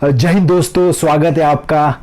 जय हिंद दोस्तों, स्वागत है आपका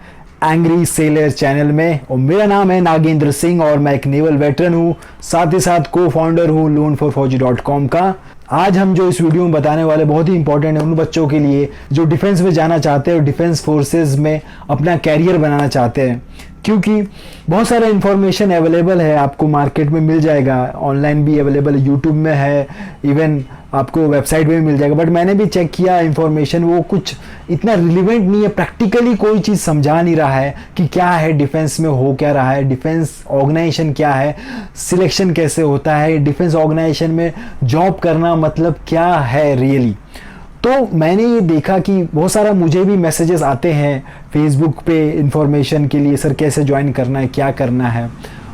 एंग्री सेलर चैनल में। और मेरा नाम है नागेंद्र सिंह और मैं एक नेवल वेटरन हूँ, साथ ही साथ को फाउंडर हूँ loan4fauji.com का। आज हम जो इस वीडियो में बताने वाले बहुत ही इंपॉर्टेंट है उन बच्चों के लिए जो डिफेंस में जाना चाहते हैं और डिफेंस फोर्सेस में अपना कैरियर बनाना चाहते हैं, क्योंकि बहुत सारा इन्फॉर्मेशन अवेलेबल है, आपको मार्केट में मिल जाएगा, ऑनलाइन भी अवेलेबल है, यूट्यूब में है, इवन आपको वेबसाइट में भी मिल जाएगा। बट मैंने भी चेक किया इन्फॉर्मेशन, वो कुछ इतना रिलेवेंट नहीं है, प्रैक्टिकली कोई चीज़ समझा नहीं रहा है कि क्या है डिफेंस में, हो क्या रहा है, डिफेंस ऑर्गेनाइजेशन क्या है, सिलेक्शन कैसे होता है, डिफेंस ऑर्गेनाइजेशन में जॉब करना मतलब क्या है रियली। तो मैंने ये देखा कि बहुत सारा मुझे भी मैसेजेस आते हैं फेसबुक पे इन्फॉर्मेशन के लिए, सर कैसे ज्वाइन करना है, क्या करना है।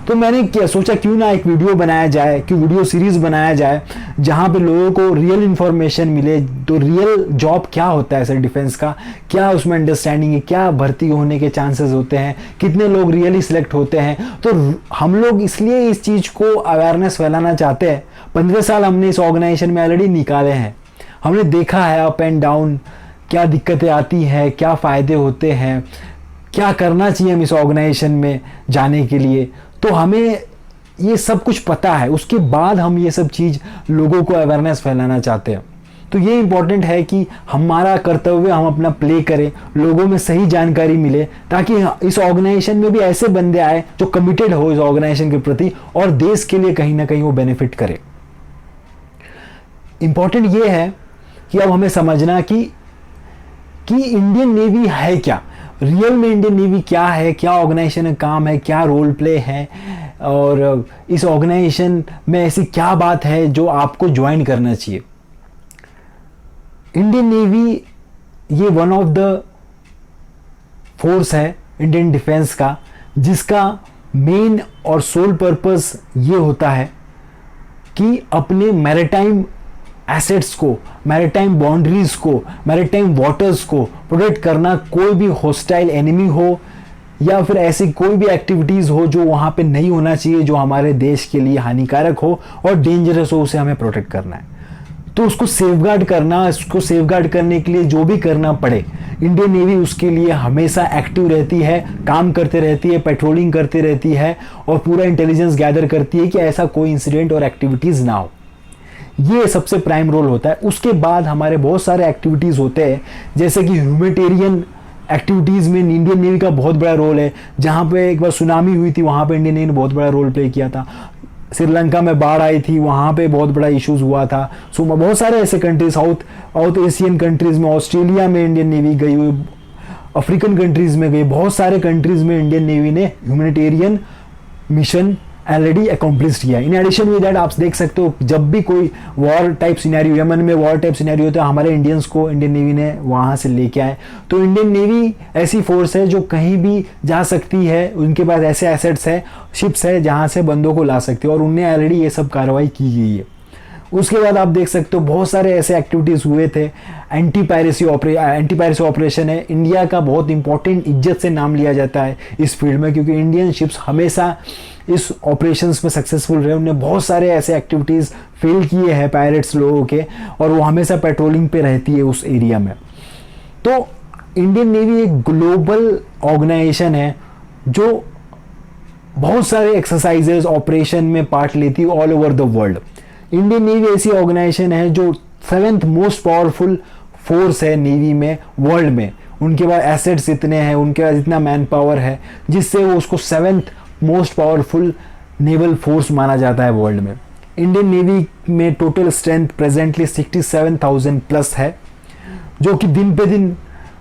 तो मैंने सोचा क्यों ना एक वीडियो बनाया जाए, कि वीडियो सीरीज़ बनाया जाए जहाँ पे लोगों को रियल इन्फॉर्मेशन मिले। तो रियल जॉब क्या होता है सर डिफेंस का, क्या उसमें अंडरस्टैंडिंग है, क्या भर्ती होने के चांसेस होते हैं, कितने लोग रियली सिलेक्ट होते हैं। तो हम लोग इसलिए इस चीज़ को अवेयरनेस फैलाना चाहते हैं। 15 साल हमने इस ऑर्गेनाइजेशन में ऑलरेडी निकाले हैं, हमने देखा है अप एंड डाउन, क्या दिक्कतें आती हैं, क्या फ़ायदे होते हैं, क्या करना चाहिए हम इस ऑर्गेनाइजेशन में जाने के लिए। तो हमें ये सब कुछ पता है, उसके बाद हम ये सब चीज़ लोगों को अवेयरनेस फैलाना चाहते हैं। तो ये इम्पॉर्टेंट है कि हमारा कर्तव्य हम अपना प्ले करें, लोगों में सही जानकारी मिले, ताकि इस ऑर्गेनाइजेशन में भी ऐसे बंदे आए जो कमिटेड हो इस ऑर्गेनाइजेशन के प्रति और देश के लिए कहीं ना कहीं वो बेनिफिट करे। इम्पॉर्टेंट ये है कि अब हमें समझना कि इंडियन नेवी है क्या, रियल में इंडियन नेवी क्या है, क्या ऑर्गेनाइजेशन का काम है, क्या रोल प्ले है, और इस ऑर्गेनाइजेशन में ऐसी क्या बात है जो आपको ज्वाइन करना चाहिए। इंडियन नेवी ये वन ऑफ द फोर्स है इंडियन डिफेंस का, जिसका मेन और सोल पर्पस ये होता है कि अपने मैरिटाइम एसेट्स को, मैरिटाइम बाउंड्रीज को, मैरिटाइम वाटर्स को प्रोटेक्ट करना। कोई भी हॉस्टाइल एनिमी हो या फिर ऐसी कोई भी एक्टिविटीज़ हो जो वहाँ पे नहीं होना चाहिए, जो हमारे देश के लिए हानिकारक हो और डेंजरस हो, उसे हमें प्रोटेक्ट करना है। तो उसको सेफगार्ड करना, उसको सेफगार्ड करने के लिए जो भी करना पड़े, इंडियन नेवी उसके लिए हमेशा एक्टिव रहती है, काम करते रहती है, पेट्रोलिंग करती रहती है और पूरा इंटेलिजेंस गैदर करती है कि ऐसा कोई इंसिडेंट और एक्टिविटीज़ ना हो। ये सबसे प्राइम रोल होता है। उसके बाद हमारे बहुत सारे एक्टिविटीज़ होते हैं, जैसे कि ह्यूमैनिटेरियन एक्टिविटीज़ में इंडियन नेवी का बहुत बड़ा रोल है। जहाँ पे एक बार सुनामी हुई थी, वहाँ पे इंडियन नेवी ने बहुत बड़ा रोल प्ले किया था। श्रीलंका में बाढ़ आई थी, वहाँ पे बहुत बड़ा इश्यूज़ हुआ था। सो बहुत सारे ऐसे कंट्रीज, साउथ एशियन कंट्रीज़ में, ऑस्ट्रेलिया में इंडियन नेवी गई हुई, अफ्रीकन कंट्रीज़ में गई, बहुत सारे कंट्रीज़ में इंडियन नेवी ने ह्यूमैनिटेरियन मिशन ऑलरेडी अकम्प्लिश किया। इन एडिशन विद दैट आप देख सकते हो, जब भी कोई वॉर टाइप सिनेरियो, यमन में वॉर टाइप सिनेरियो होता है, हमारे इंडियंस को इंडियन नेवी ने वहाँ से लेके आए। तो इंडियन नेवी ऐसी फोर्स है जो कहीं भी जा सकती है, उनके पास ऐसे एसेट्स है, शिप्स है जहाँ से बंदों को ला सकती है, और उनने ऑलरेडी ये सब कार्रवाई की गई है। उसके बाद आप देख सकते हो बहुत सारे ऐसे एक्टिविटीज़ हुए थे। एंटी पायरेसी ऑपरेशन है, इंडिया का बहुत इंपॉर्टेंट, इज्जत से नाम लिया जाता है इस फील्ड में, क्योंकि इंडियन शिप्स हमेशा इस ऑपरेशंस में सक्सेसफुल रहे। उन्होंने बहुत सारे ऐसे एक्टिविटीज़ फेल किए हैं पायरेट्स लोगों के, और वो हमेशा पेट्रोलिंग पे रहती है उस एरिया में। तो इंडियन नेवी एक ग्लोबल ऑर्गेनाइजेशन है जो बहुत सारे एक्सरसाइजेज, ऑपरेशन में पार्ट लेती है all over the world. Indian navy ऐसी ऑर्गेनाइजेशन है जो 7th मोस्ट पावरफुल फोर्स है नेवी में, वर्ल्ड में। उनके पास एसेट्स इतने हैं, उनके पास इतना मैन पावर है, जिससे वो उसको 7th most powerful naval force माना जाता है वर्ल्ड में। इंडियन नेवी में टोटल स्ट्रेंथ प्रेजेंटली 67,000 प्लस है, जो कि दिन पे दिन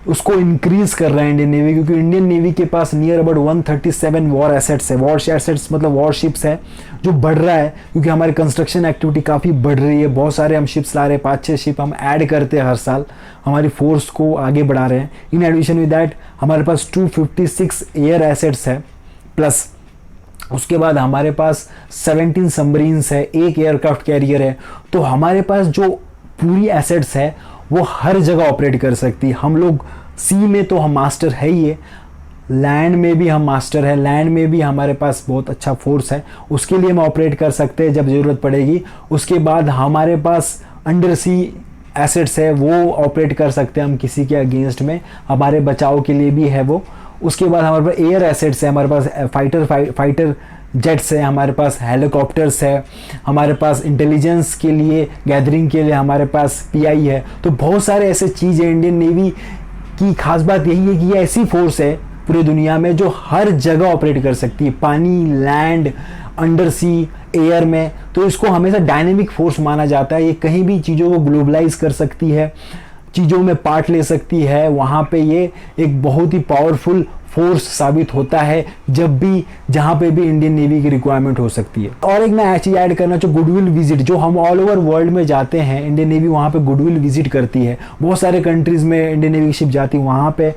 उसको इंक्रीज कर रहा है इंडियन नेवी, क्योंकि इंडियन नेवी के पास नियर अबाउट 137 वॉर एसेट्स है। वॉर एसेट्स मतलब वॉरशिप्स है, जो बढ़ रहा है क्योंकि हमारी कंस्ट्रक्शन एक्टिविटी काफ़ी बढ़ रही है। बहुत सारे हम शिप्स ला रहे हैं, 5-6 शिप हम ऐड करते हैं हर साल, हमारी फोर्स को आगे बढ़ा रहे हैं। इन एडिशन विद दैट हमारे पास 256 एयर एसेट्स है, प्लस उसके बाद हमारे पास 17 सबमरीन्स है, 1 एयरक्राफ्ट कैरियर है। तो हमारे पास जो पूरी एसेट्स है वो हर जगह ऑपरेट कर सकती है। हम लोग सी में तो हम मास्टर है ही है, लैंड में भी हम मास्टर है, लैंड में भी हमारे पास बहुत अच्छा फोर्स है, उसके लिए हम ऑपरेट कर सकते हैं जब ज़रूरत पड़ेगी। उसके बाद हमारे पास अंडर सी एसेट्स है वो ऑपरेट कर सकते हैं हम किसी के अगेंस्ट में, हमारे बचाव के लिए भी है वो। उसके बाद हमारे पास एयर एसेट्स है, हमारे पास फाइटर जेट्स है, हमारे पास हेलीकॉप्टर्स है, हमारे पास इंटेलिजेंस के लिए गैदरिंग के लिए हमारे पास पीआई है। तो बहुत सारे ऐसे चीज़ है। इंडियन नेवी की खास बात यही है कि ये ऐसी फोर्स है पूरी दुनिया में जो हर जगह ऑपरेट कर सकती है, पानी, लैंड, अंडर सी, एयर में। तो इसको हमेशा डायनेमिक फोर्स माना जाता है। ये कहीं भी चीज़ों को ग्लोबलाइज कर सकती है, चीज़ों में पार्ट ले सकती है। वहाँ पे ये एक बहुत ही पावरफुल फोर्स साबित होता है जब भी जहाँ पे भी इंडियन नेवी की रिक्वायरमेंट हो सकती है। और एक मैं चीज़ ऐड करना जो गुडविल विजिट, जो हम ऑल ओवर वर्ल्ड में जाते हैं, इंडियन नेवी वहाँ पे गुडविल विजिट करती है। बहुत सारे कंट्रीज़ में इंडियन नेवी की शिप जाती है, वहाँ पे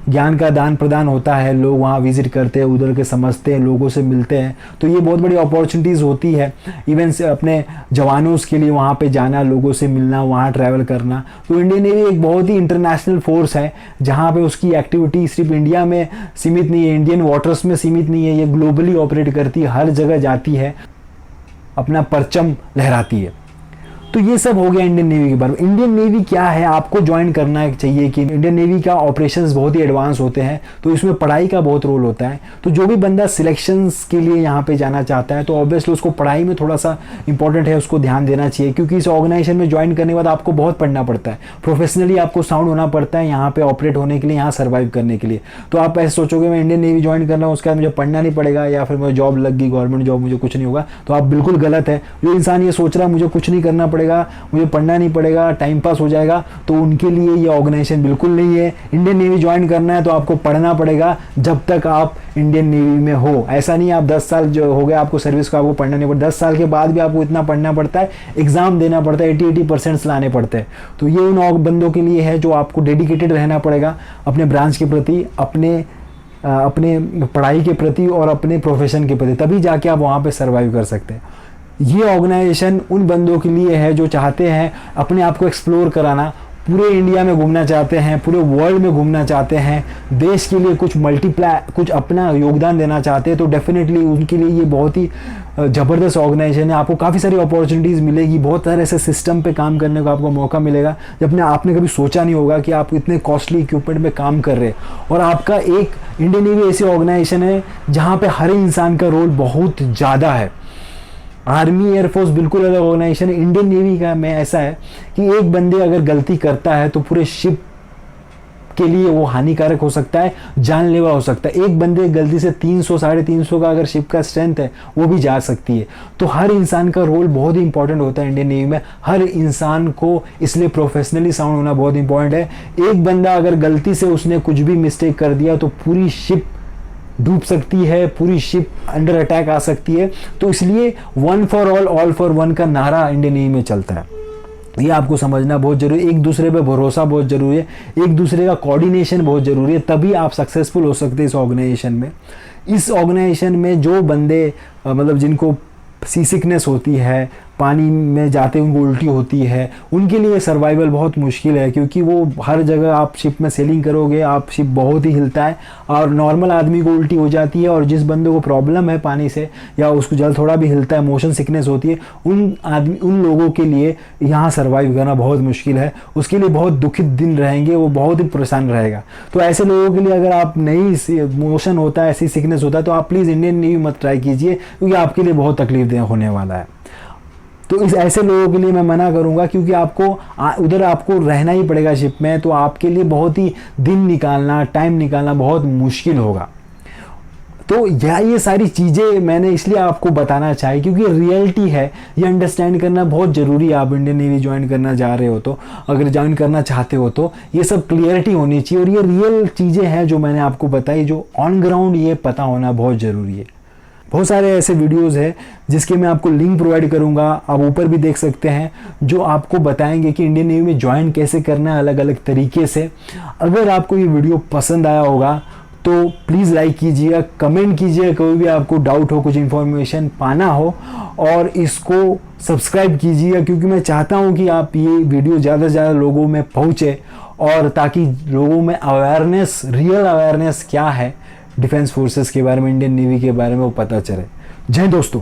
ज्ञान का दान प्रदान होता है, लोग वहाँ विजिट करते हैं, उधर के समझते हैं, लोगों से मिलते हैं। तो ये बहुत बड़ी अपॉर्चुनिटीज़ होती है इवन से अपने जवानों के लिए वहाँ पे जाना, लोगों से मिलना, वहाँ ट्रैवल करना। तो इंडियन नेवी एक बहुत ही इंटरनेशनल फोर्स है जहाँ पे उसकी एक्टिविटी सिर्फ इंडिया में सीमित नहीं है, इंडियन वाटर्स में सीमित नहीं है, ये ग्लोबली ऑपरेट करती है, हर जगह जाती है, अपना परचम लहराती है। तो ये सब हो गया इंडियन नेवी के बारे में। इंडियन नेवी क्या है, आपको ज्वाइन करना चाहिए कि इंडियन नेवी का ऑपरेशंस बहुत ही एडवांस होते हैं, तो इसमें पढ़ाई का बहुत रोल होता है। तो जो भी बंदा सिलेक्शंस के लिए यहाँ पे जाना चाहता है तो ऑब्वियसली उसको पढ़ाई में थोड़ा सा इंपॉर्टेंट है, उसको ध्यान देना चाहिए, क्योंकि इस ऑर्गेनाइजेशन में ज्वाइन करने के बाद आपको बहुत पढ़ना पड़ता है, प्रोफेशनली आपको साउंड होना पड़ता है यहाँ पे ऑपरेट होने के लिए, यहाँ सर्वाइव करने के लिए। तो आप ऐसे सोचोगे मैं इंडियन नेवी ज्वाइन कर रहा हूँ, उसके बाद मुझे पढ़ना नहीं पड़ेगा या फिर मुझे जॉब लग गई, गवर्नमेंट जॉब, मुझे कुछ नहीं होगा, तो आप बिल्कुल गलत है। जो इंसान ये सोच रहा है मुझे कुछ नहीं करना पड़ेगा, मुझे पढ़ना नहीं पड़ेगा, टाइम पास हो जाएगा, तो उनके लिए ये ऑर्गेनाइजेशन बिल्कुल नहीं है। इंडियन नेवी ज्वाइन करना है तो आपको पढ़ना पड़ेगा जब तक आप इंडियन नेवी में हो। ऐसा नहीं आप 10 साल जो हो गया आपको सर्विस को, आपको पढ़ना नहीं पड़ता, 10 साल के बाद भी आपको इतना पढ़ना पड़ता है, एग्जाम देना पड़ता है, 80% लाने पड़ते हैं। तो ये उन बंदों के लिए है जो आपको डेडिकेटेड रहना पड़ेगा अपने ब्रांच के प्रति, अपने पढ़ाई के प्रति और अपने प्रोफेशन के प्रति, तभी जाके आप वहाँ पे सर्वाइव कर सकते हैं। ये ऑर्गेनाइजेशन उन बंदों के लिए है जो चाहते हैं अपने आप को एक्सप्लोर कराना, पूरे इंडिया में घूमना चाहते हैं, पूरे वर्ल्ड में घूमना चाहते हैं, देश के लिए कुछ अपना योगदान देना चाहते हैं। तो डेफिनेटली उनके लिए ये बहुत ही ज़बरदस्त ऑर्गेनाइजेशन है। आपको काफ़ी सारी अपॉर्चुनिटीज़ मिलेगी, बहुत सारे ऐसे सिस्टम पे काम करने का आपको मौका मिलेगा जब आपने कभी सोचा नहीं होगा कि आप इतने कॉस्टली इक्विपमेंट में काम कर रहे हैं। और आपका एक इंडियन नेवी ऐसी ऑर्गेनाइजेशन है जहाँ पे हर इंसान का रोल बहुत ज़्यादा है। आर्मी एयरफोर्स बिल्कुल अलग ऑर्गेनाइजेशन है। इंडियन नेवी का में ऐसा है कि एक बंदे अगर गलती करता है तो पूरे शिप के लिए वो हानिकारक हो सकता है, जानलेवा हो सकता है। एक बंदे गलती से 300 350 का अगर शिप का स्ट्रेंथ है वो भी जा सकती है। तो हर इंसान का रोल बहुत ही इंपॉर्टेंट होता है इंडियन नेवी में। हर इंसान को इसलिए प्रोफेशनली साउंड होना बहुत इंपॉर्टेंट है। एक बंदा अगर गलती से उसने कुछ भी मिस्टेक कर दिया तो पूरी शिप डूब सकती है, पूरी शिप अंडर अटैक आ सकती है। तो इसलिए 1 for all, all for one का नारा इंडियन नेवी में चलता है। ये आपको समझना बहुत जरूरी है। एक दूसरे पे भरोसा बहुत जरूरी है, एक दूसरे का कोऑर्डिनेशन बहुत जरूरी है, तभी आप सक्सेसफुल हो सकते हैं इस ऑर्गेनाइजेशन में। इस ऑर्गेनाइजेशन में जो बंदे मतलब जिनको सी सिकनेस होती है, पानी में जाते उनको उल्टी होती है, उनके लिए सर्वाइवल बहुत मुश्किल है, क्योंकि वो हर जगह आप शिप में सेलिंग करोगे, आप शिप बहुत ही हिलता है और नॉर्मल आदमी को उल्टी हो जाती है। और जिस बंदे को प्रॉब्लम है पानी से या उसको जल थोड़ा भी हिलता है, मोशन सिकनेस होती है, उन लोगों के लिए यहाँ सर्वाइव करना बहुत मुश्किल है। उसके लिए बहुत दुखित दिन रहेंगे, वो बहुत ही परेशान रहेगा। तो ऐसे लोगों के लिए अगर आप नहीं मोशन होता है, ऐसी सिकनेस होता है, तो आप प्लीज़ इंडियन नेवी मत ट्राई कीजिए, क्योंकि आपके लिए बहुत तकलीफ होने वाला है। तो इस ऐसे लोगों के लिए मैं मना करूंगा, क्योंकि आपको उधर आपको रहना ही पड़ेगा शिप में, तो आपके लिए बहुत ही दिन निकालना, टाइम निकालना बहुत मुश्किल होगा। तो ये सारी चीज़ें मैंने इसलिए आपको बताना चाहिए क्योंकि रियलिटी है, ये अंडरस्टैंड करना बहुत ज़रूरी है। आप इंडियन नेवी ज्वाइन करना जा रहे हो तो, अगर ज्वाइन करना चाहते हो तो ये सब क्लियरिटी होनी चाहिए। और ये रियल चीज़ें हैं जो मैंने आपको बताई, जो ऑन ग्राउंड ये पता होना बहुत ज़रूरी है। बहुत सारे ऐसे वीडियोस हैं जिसके मैं आपको लिंक प्रोवाइड करूंगा, आप ऊपर भी देख सकते हैं, जो आपको बताएंगे कि इंडियन नेवी में ज्वाइन कैसे करना है अलग अलग तरीके से। अगर आपको ये वीडियो पसंद आया होगा तो प्लीज़ लाइक कीजिएगा, कमेंट कीजिएगा, कोई भी आपको डाउट हो, कुछ इन्फॉर्मेशन पाना हो, और इसको सब्सक्राइब कीजिएगा, क्योंकि मैं चाहता हूँ कि आप ये वीडियो ज़्यादा से ज़्यादा लोगों में पहुँचे, और ताकि लोगों में अवेयरनेस, रियल अवेयरनेस क्या है डिफेंस फोर्सेस के बारे में, इंडियन नेवी के बारे में, वो पता चले। जय दोस्तों।